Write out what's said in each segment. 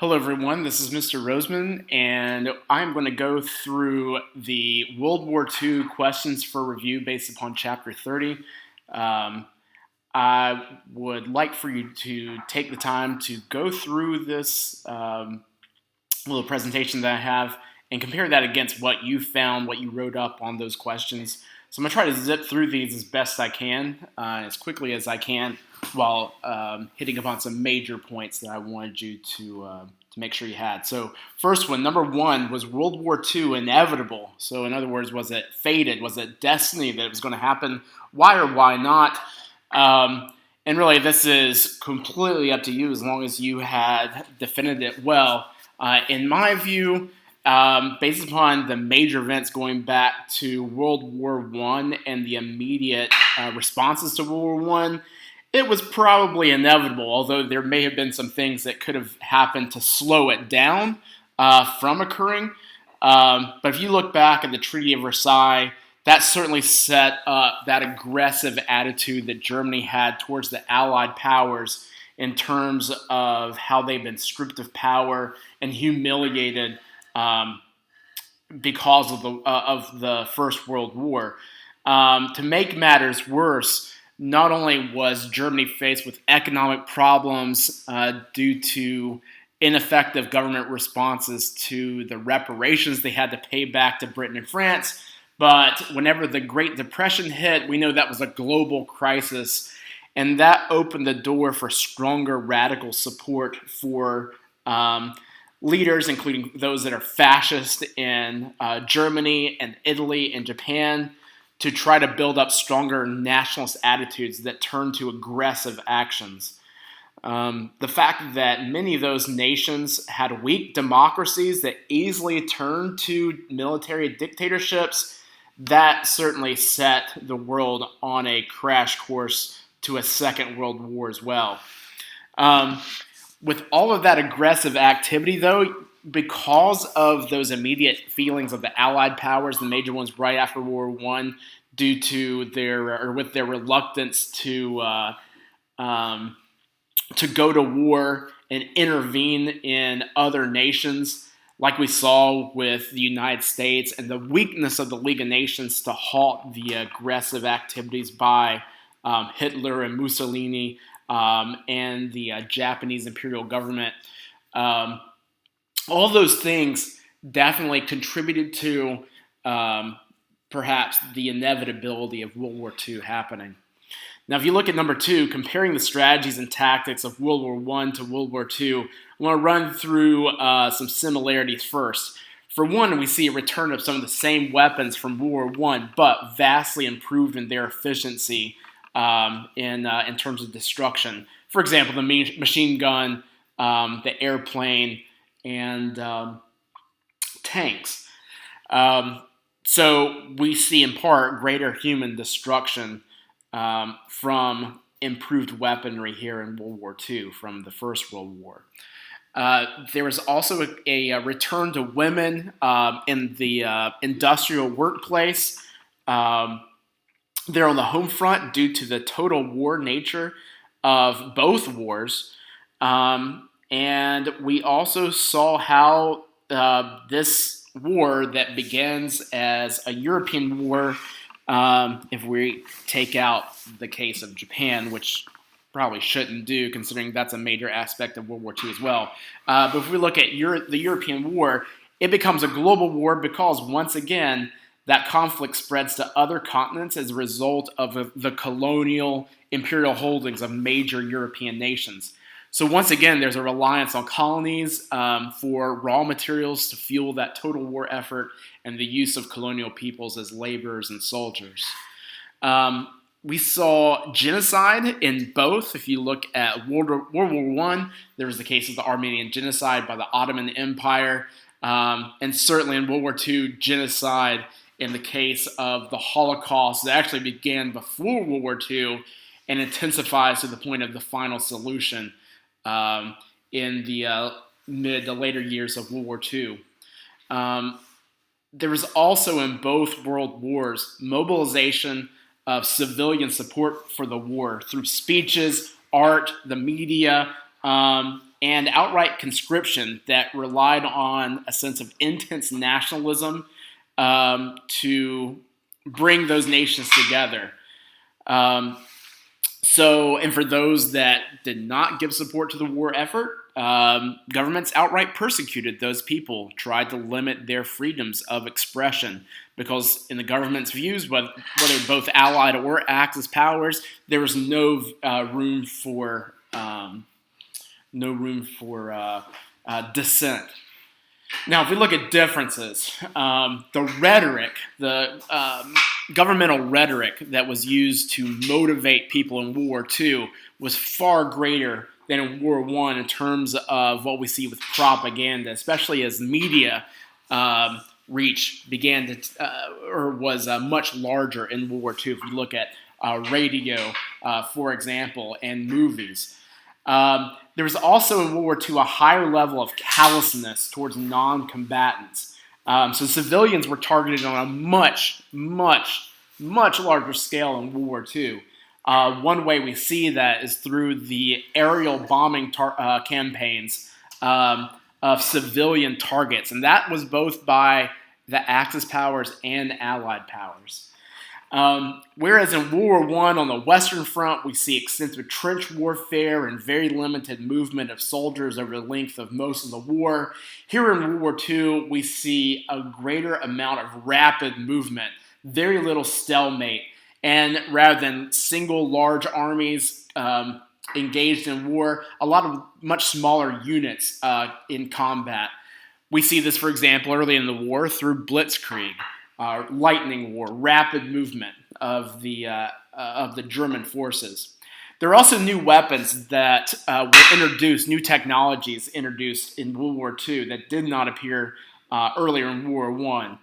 Hello, everyone. This is Mr. Roseman, and I'm going to go through the World War II questions for review based upon Chapter 30. Um, I would like for you to take the time to go through this little presentation that I have and compare that against what you found, what you wrote up on those questions. So I'm going to try to zip through these as best I can, as quickly as I can, while hitting upon some major points that I wanted you to make sure you had. So first one, number one, was World War II inevitable? So in other words, was it fated? Was it destiny that it was going to happen? Why or why not? And really, this is completely up to you as long as you had defended it well. In my view, based upon the major events going back to World War I and the immediate responses to World War I, it was probably inevitable, although there may have been some things that could have happened to slow it down from occurring. But if you look back at the Treaty of Versailles, that certainly set up that aggressive attitude that Germany had towards the Allied powers in terms of how they've been stripped of power and humiliated because of the First World War. To make matters worse, not only was Germany faced with economic problems due to ineffective government responses to the reparations they had to pay back to Britain and France, but whenever the Great Depression hit, we know that was a global crisis, and that opened the door for stronger radical support for leaders, including those that are fascist in Germany and Italy and Japan, to try to build up stronger nationalist attitudes that turn to aggressive actions. The fact that many of those nations had weak democracies that easily turned to military dictatorships, that certainly set the world on a crash course to a Second World War as well. With all of that aggressive activity, though, because of those immediate feelings of the Allied powers, the major ones right after World War I, due to with their reluctance to go to war and intervene in other nations, like we saw with the United States, and the weakness of the League of Nations to halt the aggressive activities by Hitler and Mussolini and the Japanese imperial government. All those things definitely contributed to perhaps the inevitability of World War II happening. Now, if you look at number two, comparing the strategies and tactics of World War I to World War II, I want to run through some similarities first. For one, we see a return of some of the same weapons from World War I, but vastly improved in their efficiency in terms of destruction. For example, the machine gun, the airplane, and tanks. So we see in part greater human destruction from improved weaponry here in World War II from the First World War. There was also a return to women in the industrial workplace. They're on the home front due to the total war nature of both wars. And we also saw how this war that begins as a European war, if we take out the case of Japan, which probably shouldn't do, considering that's a major aspect of World War II as well. But if we look at the European war, it becomes a global war because, once again, that conflict spreads to other continents as a result of the colonial imperial holdings of major European nations. So once again, there's a reliance on colonies for raw materials to fuel that total war effort and the use of colonial peoples as laborers and soldiers. We saw genocide in both. If you look at World War I, there was the case of the Armenian genocide by the Ottoman Empire, and certainly in World War II, genocide in the case of the Holocaust that actually began before World War II and intensifies to the point of the final solution in the mid to later years of World War II. There was also in both world wars mobilization of civilian support for the war through speeches, art, the media, and outright conscription that relied on a sense of intense nationalism to bring those nations together. And for those that did not give support to the war effort, governments outright persecuted those people, tried to limit their freedoms of expression, because in the government's views, whether both Allied or Axis powers, there was no room for dissent. Now, if we look at differences, the rhetoric, the governmental rhetoric that was used to motivate people in World War II was far greater than in World War I in terms of what we see with propaganda, especially as media reach began to, was much larger in World War II. If you look at radio, for example, and movies. There was also in World War II a higher level of callousness towards non-combatants. So civilians were targeted on a much, much, much larger scale in World War II. One way we see that is through the aerial bombing campaigns of civilian targets. And that was both by the Axis powers and Allied powers. Whereas in World War I on the Western Front, we see extensive trench warfare and very limited movement of soldiers over the length of most of the war. Here in World War II, we see a greater amount of rapid movement, very little stalemate, and rather than single large armies engaged in war, a lot of much smaller units in combat. We see this, for example, early in the war through Blitzkrieg. Lightning war, rapid movement of the German forces. There are also new weapons that were introduced, new technologies introduced in World War II that did not appear earlier in World War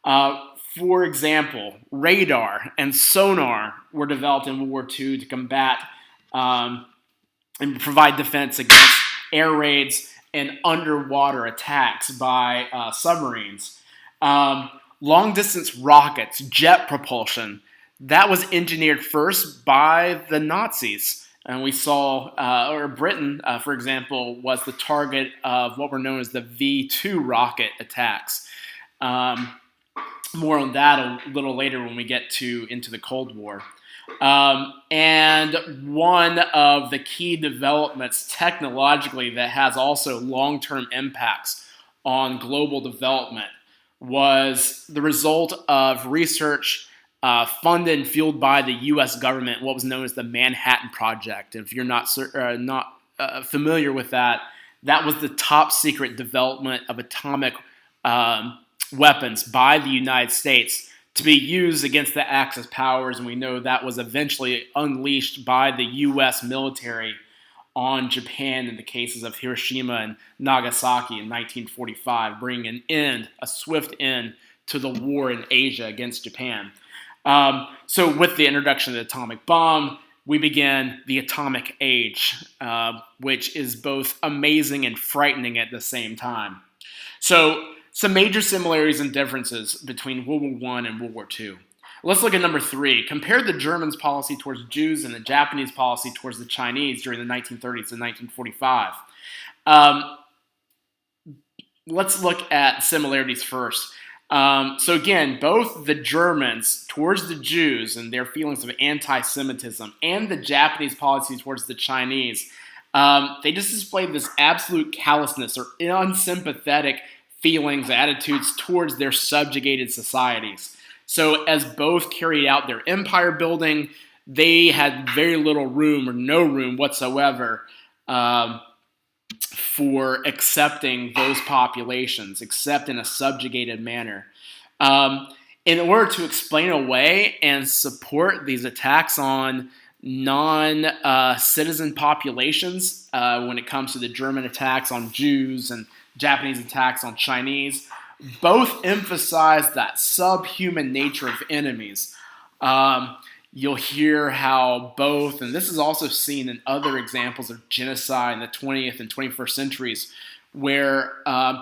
I. For example, radar and sonar were developed in World War II to combat and provide defense against air raids and underwater attacks by submarines. Long-distance rockets, jet propulsion, that was engineered first by the Nazis. And we saw, Britain, for example, was the target of what were known as the V2 rocket attacks. More on that a little later when we get into the Cold War. And one of the key developments technologically that has also long-term impacts on global development was the result of research funded and fueled by the U.S. government, what was known as the Manhattan Project. And if you're not familiar with that, that was the top secret development of atomic weapons by the United States to be used against the Axis powers. And we know that was eventually unleashed by the U.S. military on Japan in the cases of Hiroshima and Nagasaki in 1945, bringing a swift end to the war in Asia against Japan. So with the introduction of the atomic bomb, we begin the atomic age, which is both amazing and frightening at the same time. So some major similarities and differences between World War I and World War II. Let's look at number 3. Compare the Germans' policy towards Jews and the Japanese policy towards the Chinese during the 1930s and 1945. Let's look at similarities first. So again, both the Germans towards the Jews and their feelings of anti-Semitism and the Japanese policy towards the Chinese, they just displayed this absolute callousness or unsympathetic feelings, attitudes towards their subjugated societies. So as both carried out their empire building, they had very little room or no room whatsoever for accepting those populations, except in a subjugated manner. In order to explain away and support these attacks on non-citizen populations, when it comes to the German attacks on Jews and Japanese attacks on Chinese, both emphasize that subhuman nature of enemies. You'll hear how both, and this is also seen in other examples of genocide in the 20th and 21st centuries, where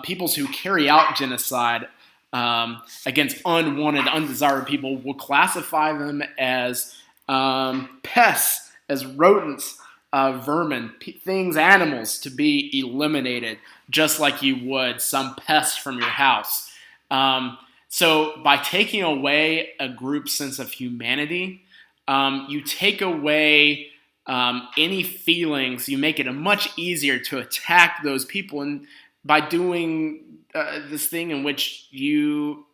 peoples who carry out genocide against unwanted, undesirable people will classify them as pests, as rodents, vermin, things, animals to be eliminated, just like you would some pest from your house. So by taking away a group's sense of humanity, you take away any feelings. You make it much easier to attack those people, and by doing this thing in which you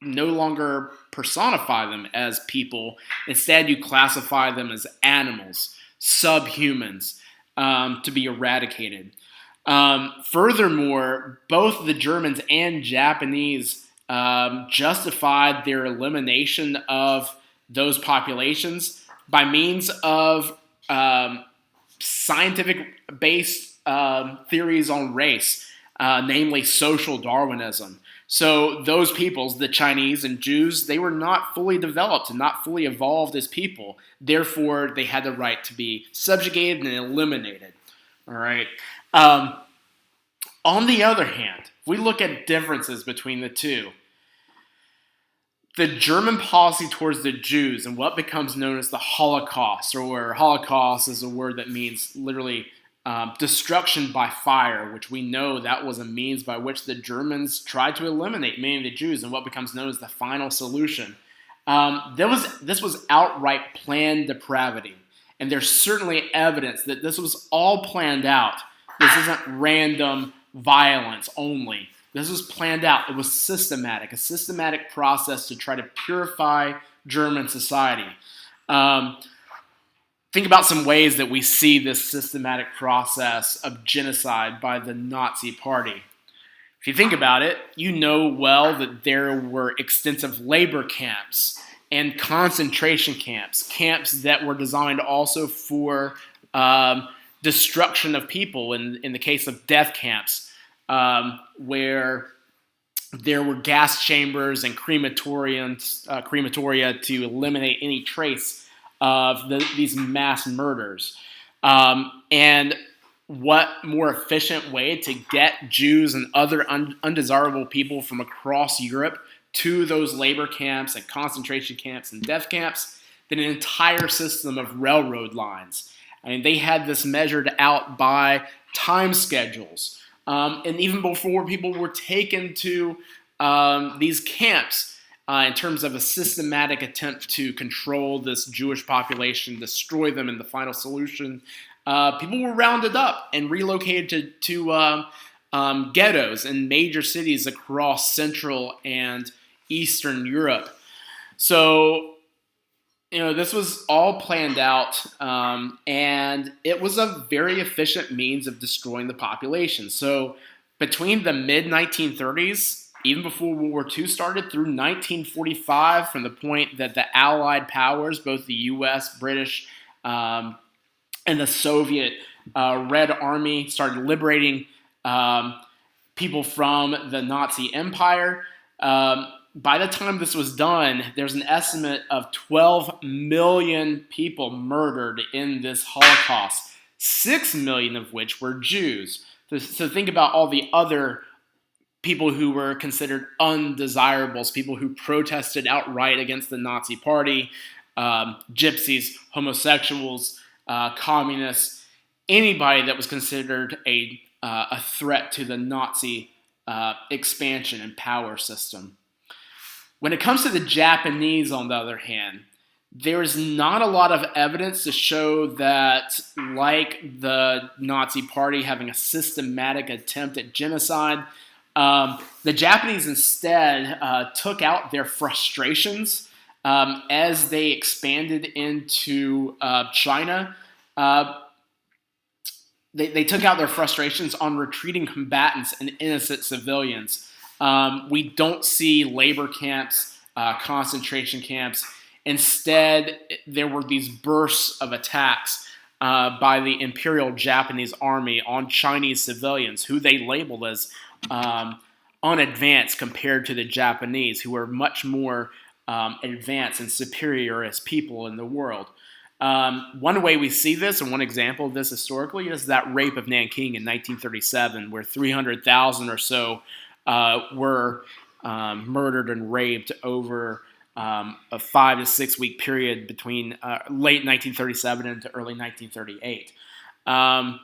no longer personify them as people. Instead, you classify them as animals, subhumans, to be eradicated. Furthermore, both the Germans and Japanese justified their elimination of those populations by means of scientific-based theories on race, namely social Darwinism. So those peoples, the Chinese and Jews, they were not fully developed and not fully evolved as people. Therefore, they had the right to be subjugated and eliminated. All right. On the other hand, if we look at differences between the two, the German policy towards the Jews and what becomes known as the Holocaust, or Holocaust is a word that means literally destruction by fire, which we know that was a means by which the Germans tried to eliminate many of the Jews, and what becomes known as the final solution. This was outright planned depravity, and there's certainly evidence that this was all planned out. This isn't random violence only. This was planned out. It was systematic, a systematic process to try to purify German society. Think about some ways that we see this systematic process of genocide by the Nazi Party. If you think about it, you know well that there were extensive labor camps and concentration camps, camps that were designed also for destruction of people, in the case of death camps, where there were gas chambers and crematoria to eliminate any trace of these mass murders. And what more efficient way to get Jews and other undesirable people from across Europe to those labor camps and concentration camps and death camps than an entire system of railroad lines. I mean, they had this measured out by time schedules. And even before people were taken to these camps, in terms of a systematic attempt to control this Jewish population, destroy them in the final solution, people were rounded up and relocated to ghettos in major cities across Central and Eastern Europe. So, this was all planned out, and it was a very efficient means of destroying the population. So between the mid-1930s, even before World War II started, through 1945, from the point that the Allied powers, both the U.S., British, and the Soviet Red Army, started liberating people from the Nazi Empire, by the time this was done, there's an estimate of 12 million people murdered in this Holocaust, 6 million of which were Jews. So think about all the other people who were considered undesirables, people who protested outright against the Nazi Party, gypsies, homosexuals, communists, anybody that was considered a threat to the Nazi expansion and power system. When it comes to the Japanese, on the other hand, there is not a lot of evidence to show that, like the Nazi Party having a systematic attempt at genocide, the Japanese instead took out their frustrations as they expanded into China. They took out their frustrations on retreating combatants and innocent civilians. We don't see labor camps, concentration camps. Instead, there were these bursts of attacks by the Imperial Japanese Army on Chinese civilians, who they labeled as unadvanced compared to the Japanese, who were much more advanced and superior as people in the world. One way we see this, and one example of this historically, is that rape of Nanking in 1937, where 300,000 or so were murdered and raped over a 5 to 6 week period between late 1937 and early 1938. Um,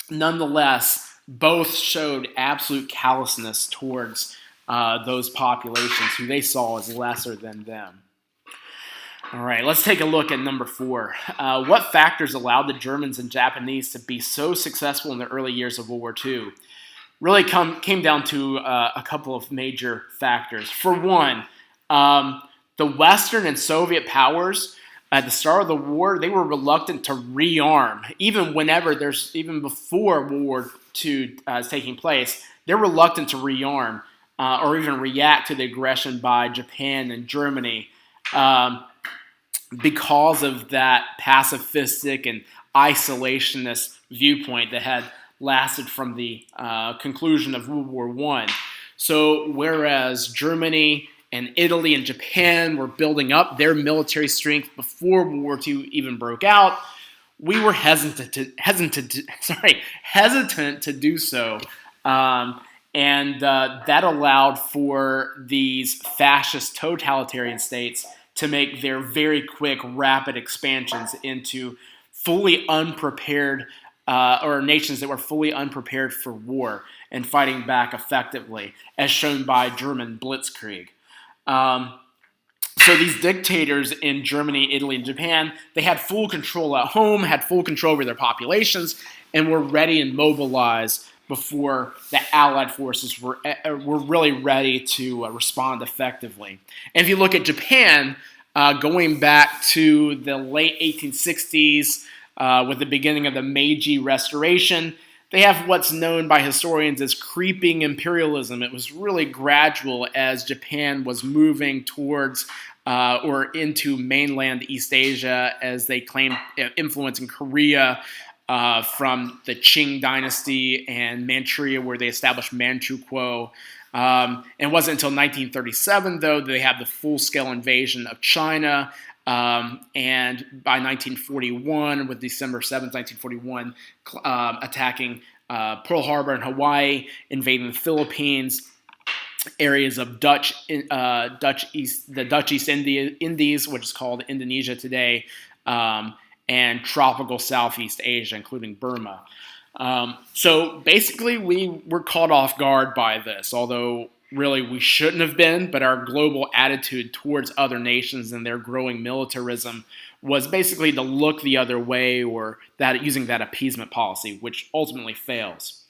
Nonetheless, both showed absolute callousness towards those populations who they saw as lesser than them. All right, let's take a look at number 4. What factors allowed the Germans and Japanese to be so successful in the early years of World War II? Really came down to a couple of major factors. For one, the Western and Soviet powers at the start of the war, they were reluctant to rearm, even before World War II is taking place. They're reluctant to rearm or even react to the aggression by Japan and Germany because of that pacifistic and isolationist viewpoint that had lasted from the conclusion of World War I. So whereas Germany and Italy and Japan were building up their military strength before World War II even broke out, we were hesitant to do so. And that allowed for these fascist totalitarian states to make their very quick, rapid expansions into fully unprepared or nations that were fully unprepared for war and fighting back effectively, as shown by German blitzkrieg. So these dictators in Germany, Italy, and Japan, they had full control at home, had full control over their populations, and were ready and mobilized before the Allied forces were really ready to respond effectively. And if you look at Japan, going back to the late 1860s, with the beginning of the Meiji Restoration, they have what's known by historians as creeping imperialism. It was really gradual as Japan was moving towards or into mainland East Asia, as they claimed influence in Korea from the Qing dynasty and Manchuria, where they established Manchukuo. And it wasn't until 1937, though, that they had the full-scale invasion of China. And by 1941, with December 7th, 1941, attacking Pearl Harbor and Hawaii, invading the Philippines, areas of the Dutch East Indies, which is called Indonesia today, and tropical Southeast Asia, including Burma. So basically, we were caught off guard by this, although really we shouldn't have been, but our global attitude towards other nations and their growing militarism was basically to look the other way, or that using that appeasement policy, which ultimately fails.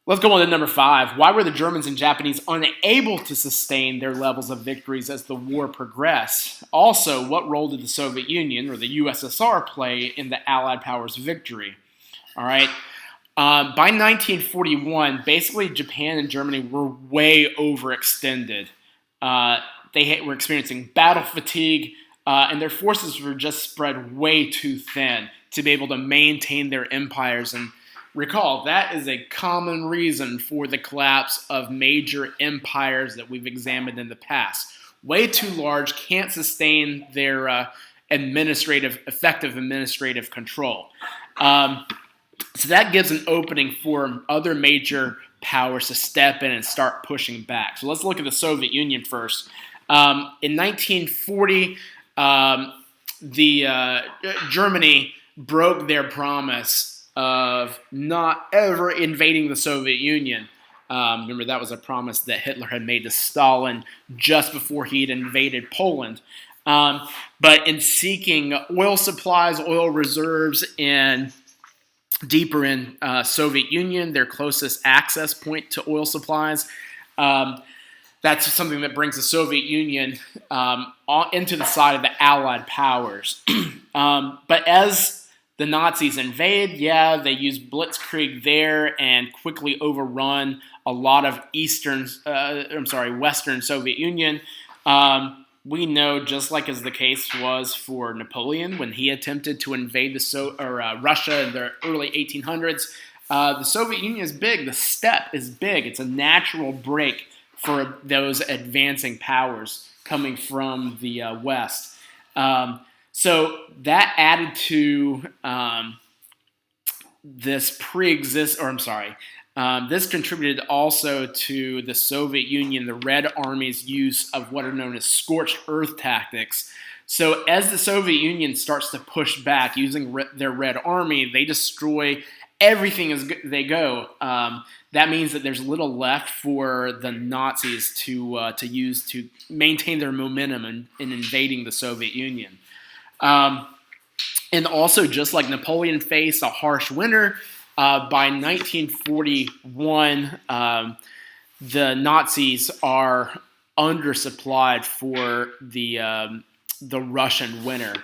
Let's go on to number 5. Why were the Germans and Japanese unable to sustain their levels of victories as the war progressed? Also, what role did the Soviet Union, or the USSR, play in the Allied powers' victory? All right. By 1941, basically Japan and Germany were way overextended. They were experiencing battle fatigue, and their forces were just spread way too thin to be able to maintain their empires. And recall, that is a common reason for the collapse of major empires that we've examined in the past. Way too large, can't sustain their effective administrative control. So that gives an opening for other major powers to step in and start pushing back. So let's look at the Soviet Union first. In 1940, Germany broke their promise of not ever invading the Soviet Union. Remember, that was a promise that Hitler had made to Stalin just before he'd invaded Poland. But in seeking oil supplies, oil reserves, and deeper in Soviet Union, their closest access point to oil supplies, that's something that brings the Soviet Union into the side of the Allied powers. But as the Nazis invade, they use blitzkrieg there and quickly overrun a lot of Western Soviet Union. We know, just like as the case was for Napoleon when he attempted to invade Russia in the early 1800s, the Soviet Union is big. The steppe is big. It's a natural break for those advancing powers coming from the West. So that added to this this contributed also to the Soviet Union, the Red Army's use of what are known as scorched earth tactics So as the Soviet Union starts to push back using their Red Army, they destroy everything as they go. That means that there's little left for the Nazis to use to maintain their momentum in invading the Soviet Union. And also, just like Napoleon faced a harsh winter, by 1941, the Nazis are undersupplied for the Russian winter.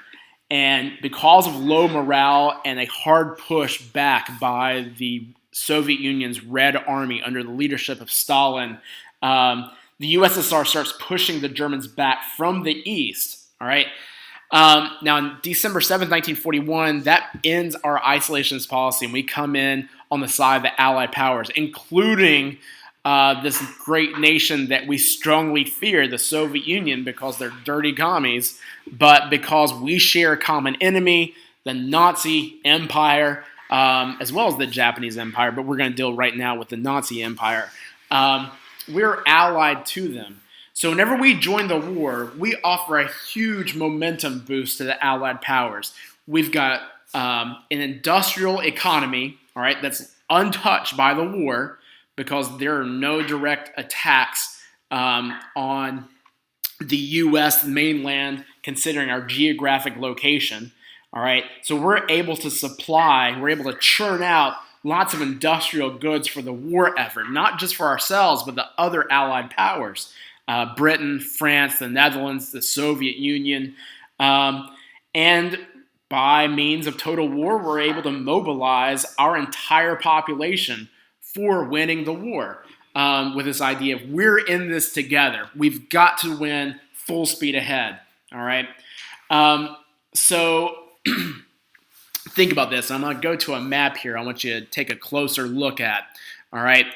And because of low morale and a hard push back by the Soviet Union's Red Army under the leadership of Stalin, the USSR starts pushing the Germans back from the east. All right. Now, on December 7th, 1941, that ends our isolationist policy, and we come in on the side of the Allied powers, including this great nation that we strongly fear, the Soviet Union, because they're dirty commies, but because we share a common enemy, the Nazi Empire, as well as the Japanese Empire, but we're going to deal right now with the Nazi Empire. We're allied to them. So whenever we join the war, we offer a huge momentum boost to the Allied powers. We've got an industrial economy, all right, that's untouched by the war because there are no direct attacks on the U.S. mainland, considering our geographic location, all right? So we're able to churn out lots of industrial goods for the war effort, not just for ourselves, but the other Allied powers. Britain, France, the Netherlands, the Soviet Union. And by means of total war, we're able to mobilize our entire population for winning the war with this idea of we're in this together. We've got to win full speed ahead, all right? So think about this. I'm going to go to a map here I want you to take a closer look at, all right?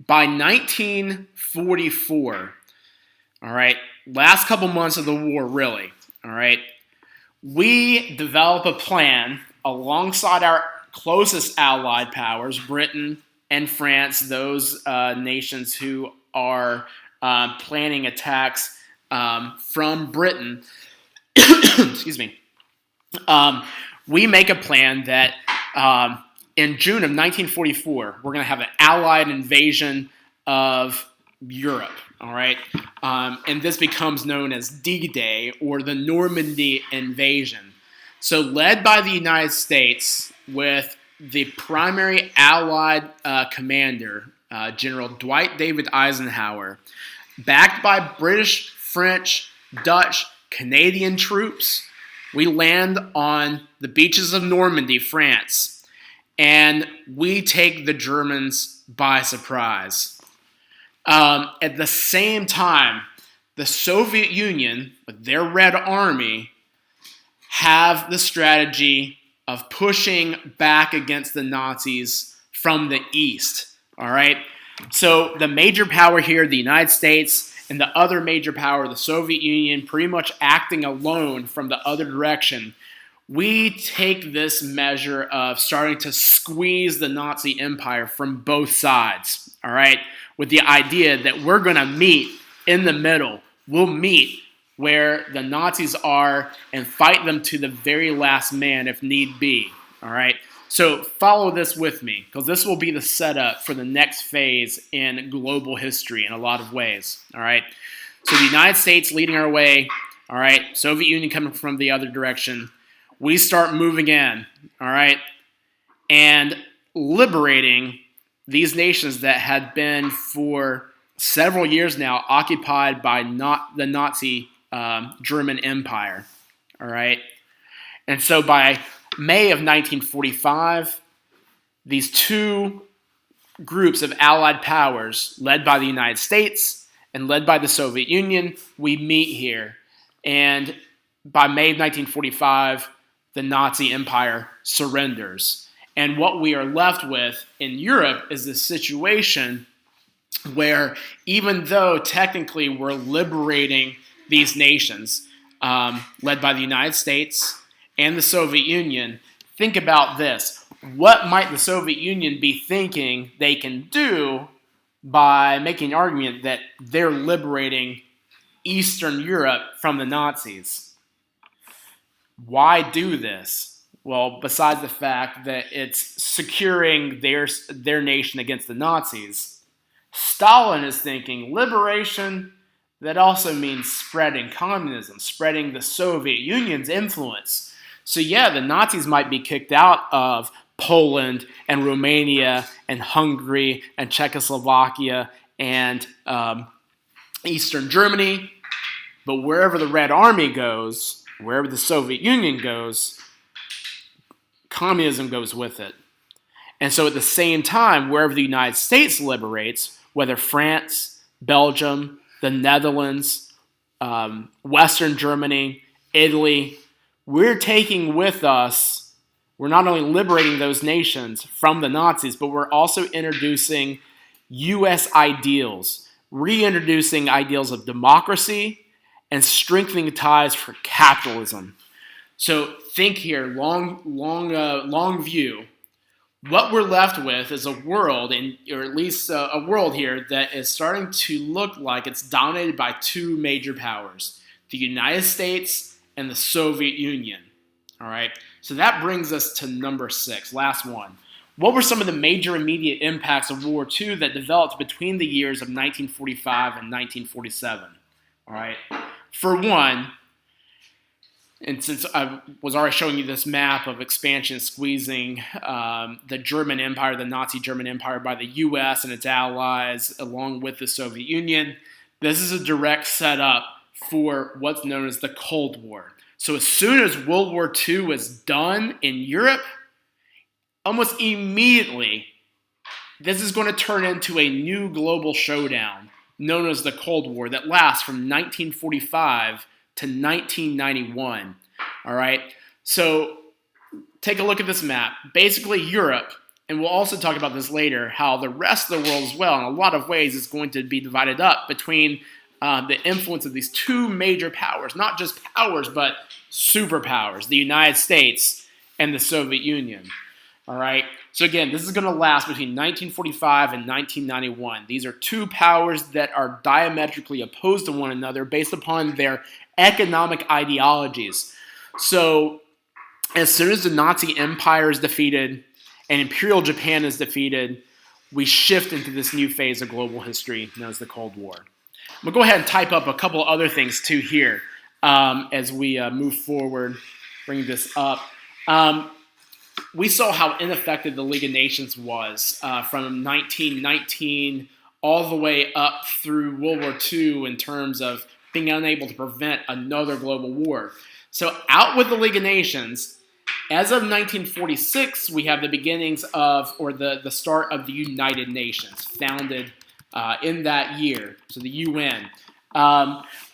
By 1944, all right, last couple months of the war, really, all right, we develop a plan alongside our closest allied powers, Britain and France, those nations who are planning attacks from Britain. Excuse me. We make a plan that in June of 1944, we're going to have an allied invasion of Europe. All right, and this becomes known as D-Day, or the Normandy invasion. So led by the United States with the primary Allied commander, General Dwight David Eisenhower, backed by British, French, Dutch, Canadian troops, we land on the beaches of Normandy, France, and we take the Germans by surprise. At the same time, the Soviet Union, with their Red Army, have the strategy of pushing back against the Nazis from the east. All right? So the major power here, the United States, and the other major power, the Soviet Union, pretty much acting alone from the other direction, we take this measure of starting to squeeze the Nazi Empire from both sides. All right? With the idea that we're going to meet in the middle. We'll meet where the Nazis are and fight them to the very last man if need be. All right? So follow this with me, because this will be the setup for the next phase in global history in a lot of ways. All right? So the United States leading our way. All right? Soviet Union coming from the other direction. We start moving in. All right? And liberating these nations that had been for several years now occupied by the Nazi German Empire, all right? And so by May of 1945, these two groups of allied powers, led by the United States and led by the Soviet Union, we meet here. And by May of 1945, the Nazi Empire surrenders. And what we are left with in Europe is this situation where even though technically we're liberating these nations, led by the United States and the Soviet Union, think about this. What might the Soviet Union be thinking they can do by making an argument that they're liberating Eastern Europe from the Nazis? Why do this? Well, besides the fact that it's securing their nation against the Nazis, Stalin is thinking liberation, that also means spreading communism, spreading the Soviet Union's influence. So yeah, the Nazis might be kicked out of Poland and Romania and Hungary and Czechoslovakia and Eastern Germany, but wherever the Red Army goes, wherever the Soviet Union goes, communism goes with it. And so at the same time, wherever the United States liberates, whether France, Belgium, the Netherlands, Western Germany, Italy, we're taking with us, we're not only liberating those nations from the Nazis, but we're also introducing U.S. ideals, reintroducing ideals of democracy and strengthening ties for capitalism. So think here, long view. What we're left with is a world, or at least a world here, that is starting to look like it's dominated by two major powers, the United States and the Soviet Union. All right, so that brings us to number 6, last one. What were some of the major immediate impacts of World War II that developed between the years of 1945 and 1947? All right, for one, and since I was already showing you this map of expansion squeezing the German Empire, the Nazi German Empire, by the U.S. and its allies, along with the Soviet Union, this is a direct setup for what's known as the Cold War. So as soon as World War II was done in Europe, almost immediately, this is going to turn into a new global showdown known as the Cold War that lasts from 1945 to 1991. All right, so take a look at this map. Basically, Europe, and we'll also talk about this later, how the rest of the world as well, in a lot of ways, is going to be divided up between the influence of these two major powers, not just powers, but superpowers, the United States and the Soviet Union. All right, so again, this is going to last between 1945 and 1991. These are two powers that are diametrically opposed to one another based upon their economic ideologies. So as soon as the Nazi Empire is defeated and Imperial Japan is defeated, we shift into this new phase of global history known as the Cold War. I'm going to go ahead and type up a couple other things too here as we move forward, bring this up. We saw how ineffective the League of Nations was from 1919 all the way up through World War II in terms of being unable to prevent another global war. So out with the League of Nations. As of 1946, we have the beginnings of, or the start of the United Nations, founded in that year, so the UN,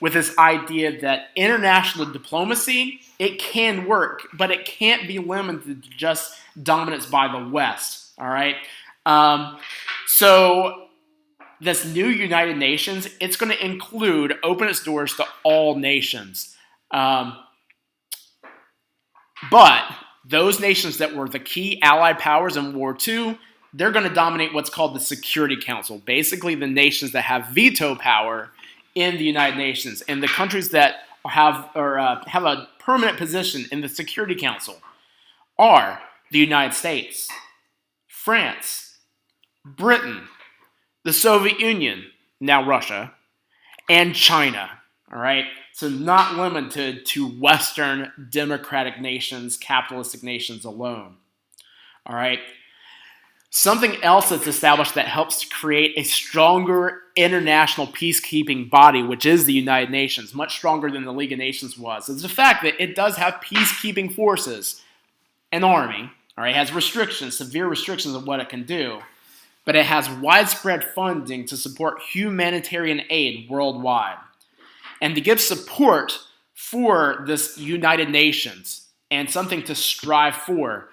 with this idea that international diplomacy, it can work, but it can't be limited to just dominance by the West, all right? So this new United Nations, it's going to include, open its doors to all nations. But those nations that were the key allied powers in World War II, they're going to dominate what's called the Security Council, basically the nations that have veto power in the United Nations, and the countries that have a permanent position in the Security Council are the United States, France, Britain, the Soviet Union, now Russia, and China. All right, so not limited to Western democratic nations, capitalistic nations alone. All right. Something else that's established that helps to create a stronger international peacekeeping body, which is the United Nations, much stronger than the League of Nations was, is the fact that it does have peacekeeping forces, an army, all right, it has restrictions, severe restrictions of what it can do, but it has widespread funding to support humanitarian aid worldwide. And to give support for this United Nations and something to strive for,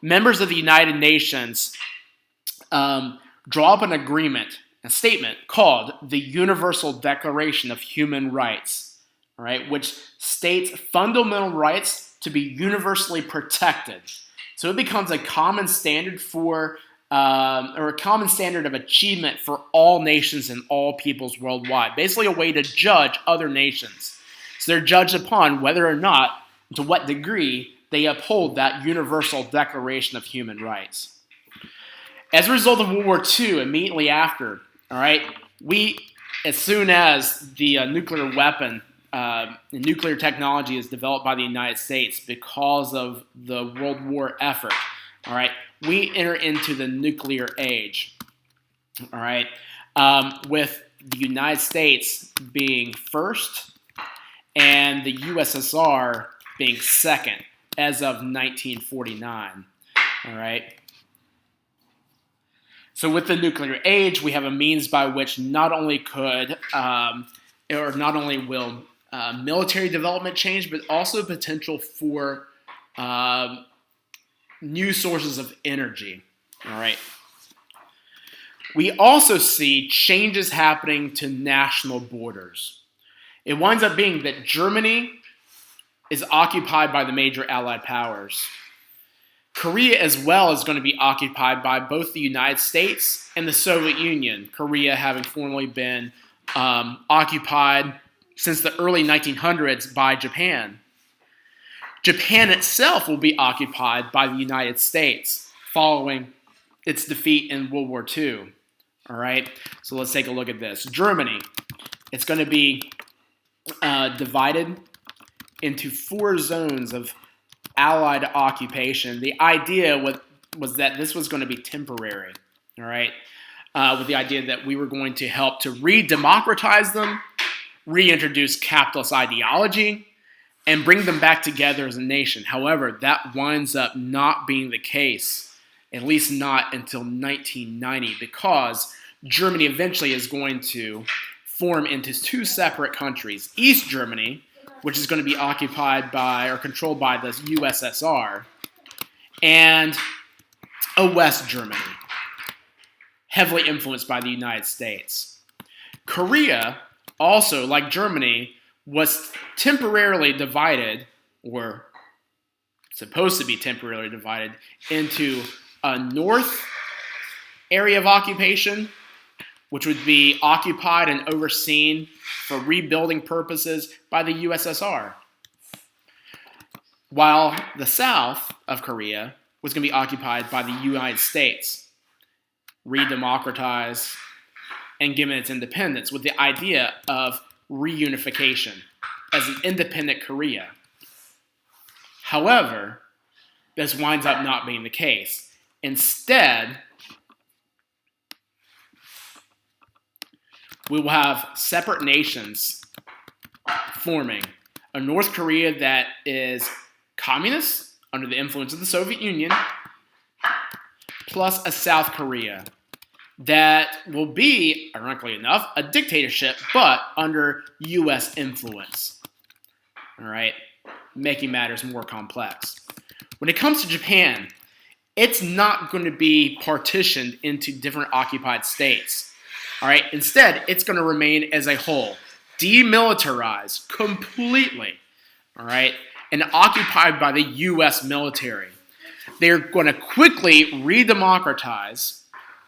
members of the United Nations draw up an agreement, a statement called the Universal Declaration of Human Rights, all right, which states fundamental rights to be universally protected. So it becomes a common standard for, or a common standard of achievement for all nations and all peoples worldwide. Basically a way to judge other nations. So they're judged upon whether or not to what degree they uphold that Universal Declaration of Human Rights. As a result of World War II, immediately after, all right, as soon as the nuclear weapon, the nuclear technology is developed by the United States because of the World War effort, all right, we enter into the nuclear age, all right, with the United States being first and the USSR being second as of 1949, all right. So with the nuclear age, we have a means by which not only will military development change, but also potential for new sources of energy. All right. We also see changes happening to national borders. It winds up being that Germany is occupied by the major Allied powers. Korea as well is going to be occupied by both the United States and the Soviet Union, Korea having formerly been occupied since the early 1900s by Japan. Japan itself will be occupied by the United States following its defeat in World War II. All right, so let's take a look at this. Germany, it's going to be divided into 4 zones of Allied occupation. The idea was that this was going to be temporary, all right, with the idea that we were going to help to re-democratize them, reintroduce capitalist ideology, and bring them back together as a nation. However, that winds up not being the case, at least not until 1990, because Germany eventually is going to form into 2 separate countries. East Germany, which is going to be occupied by or controlled by the USSR, and a West Germany, heavily influenced by the United States. Korea, also like Germany, was temporarily divided, or supposed to be temporarily divided, into a north area of occupation, which would be occupied and overseen for rebuilding purposes by the USSR, while the south of Korea was going to be occupied by the United States, re-democratized and given its independence with the idea of reunification as an independent Korea. However, this winds up not being the case. Instead, we will have separate nations forming. A North Korea that is communist under the influence of the Soviet Union, plus a South Korea that will be, ironically enough, a dictatorship, but under U.S. influence. All right, making matters more complex. When it comes to Japan, it's not going to be partitioned into different occupied states. All right, instead, it's going to remain as a whole, demilitarized completely, all right, and occupied by the U.S. military. They're going to quickly re-democratize.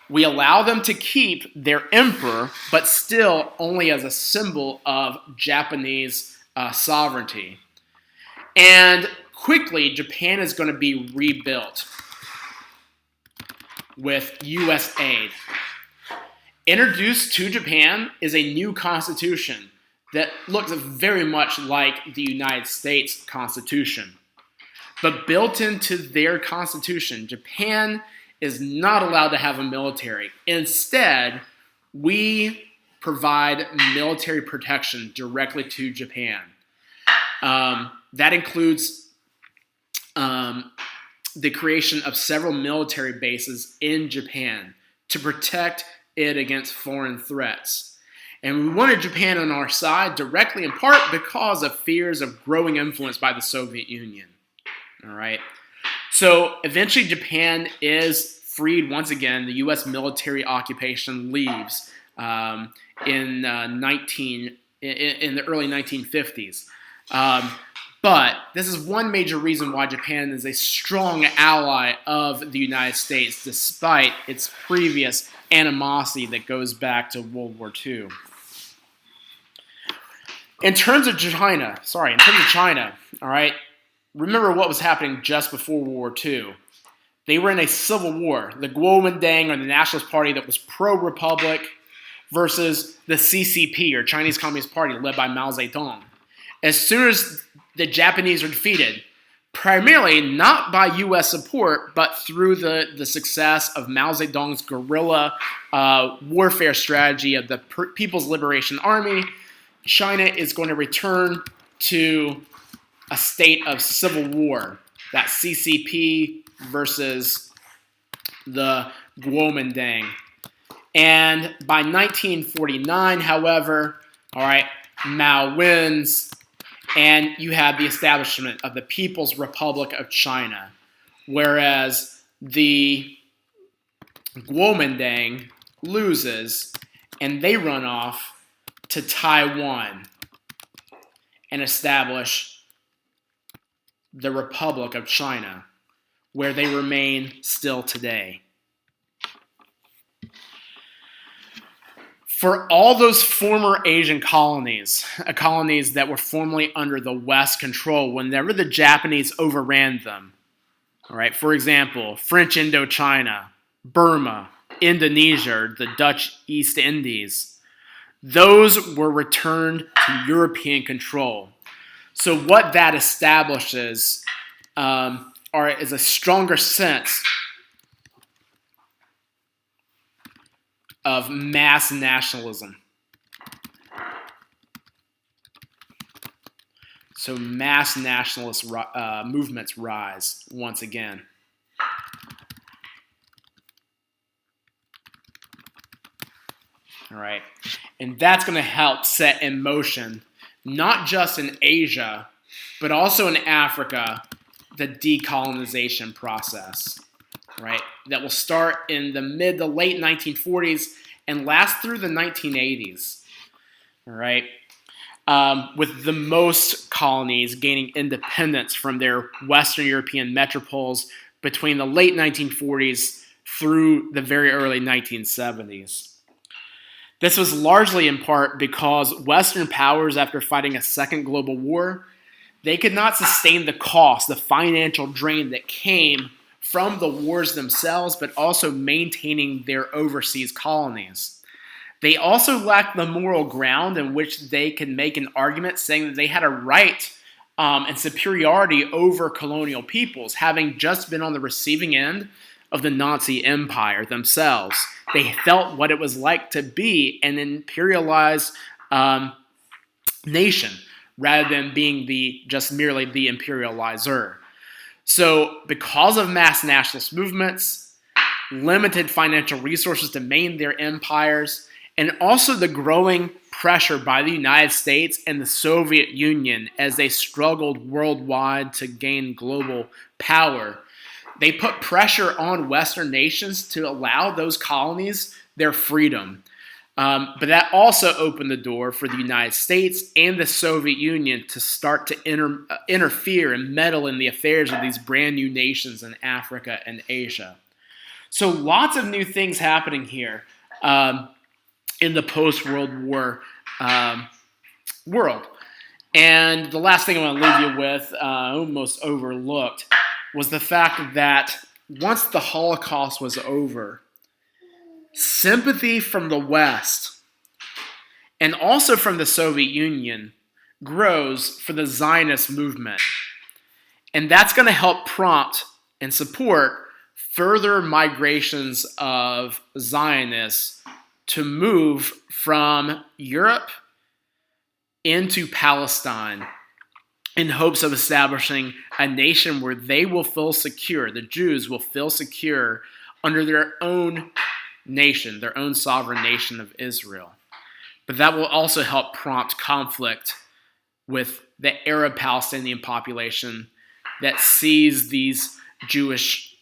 We allow them to keep their emperor, but still only as a symbol of Japanese sovereignty. And quickly, Japan is going to be rebuilt with U.S. aid. Introduced to Japan is a new constitution that looks very much like the United States Constitution. But built into their constitution, Japan is not allowed to have a military. Instead, we provide military protection directly to Japan. That includes the creation of several military bases in Japan to protect it against foreign threats. And we wanted Japan on our side directly in part because of fears of growing influence by the Soviet Union. All right. So eventually Japan is freed once again. The U.S. military occupation leaves in the early 1950s. But this is one major reason why Japan is a strong ally of the United States, despite its previous animosity that goes back to World War II. In terms of China, all right, remember what was happening just before World War II. They were in a civil war. The Kuomintang, or the Nationalist Party that was pro-republic, versus the CCP, or Chinese Communist Party, led by Mao Zedong. As soon as the Japanese were defeated, primarily not by U.S. support, but through the success of Mao Zedong's guerrilla warfare strategy of the People's Liberation Army, China is going to return to a state of civil war. That CCP versus the Kuomintang. And by 1949, however, Mao wins, and you have the establishment of the People's Republic of China, whereas the Kuomintang loses, and they run off to Taiwan and establish the Republic of China, where they remain still today. For all those former Asian colonies that were formerly under the West control, whenever the Japanese overran them, for example, French Indochina, Burma, Indonesia, the Dutch East Indies, those were returned to European control. So what that establishes is a stronger sense of mass nationalism. So mass nationalist movements rise once again. All right, and that's going to help set in motion, not just in Asia, but also in Africa, the decolonization process, that will start in the mid to late 1940s and last through the 1980s, with the most colonies gaining independence from their Western European metropoles between the late 1940s through the very early 1970s. This was largely in part because Western powers, after fighting a second global war, they could not sustain the cost, the financial drain that came from the wars themselves, but also maintaining their overseas colonies. They also lacked the moral ground in which they could make an argument saying that they had a right and superiority over colonial peoples, having just been on the receiving end of the Nazi Empire themselves. They felt what it was like to be an imperialized nation, rather than being merely the imperializer. So because of mass nationalist movements, limited financial resources to maintain their empires, and also the growing pressure by the United States and the Soviet Union as they struggled worldwide to gain global power, they put pressure on Western nations to allow those colonies their freedom. But that also opened the door for the United States and the Soviet Union to start to interfere and meddle in the affairs of these brand new nations in Africa and Asia. So lots of new things happening here in the post-World War world. And the last thing I want to leave you with, almost overlooked, was the fact that once the Holocaust was over, sympathy from the West and also from the Soviet Union grows for the Zionist movement. And that's going to help prompt and support further migrations of Zionists to move from Europe into Palestine in hopes of establishing a nation where they will feel secure, the Jews will feel secure under their own nation, their own sovereign nation of Israel. But that will also help prompt conflict with the Arab Palestinian population that sees these Jewish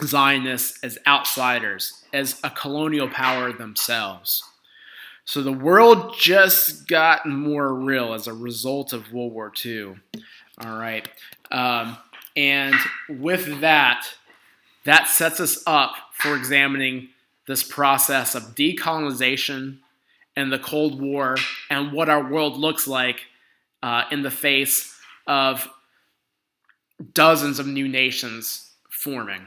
Zionists as outsiders, as a colonial power themselves. So the world just got more real as a result of World War II. All right. And with that, that sets us up for examining this process of decolonization and the Cold War and what our world looks like in the face of dozens of new nations forming.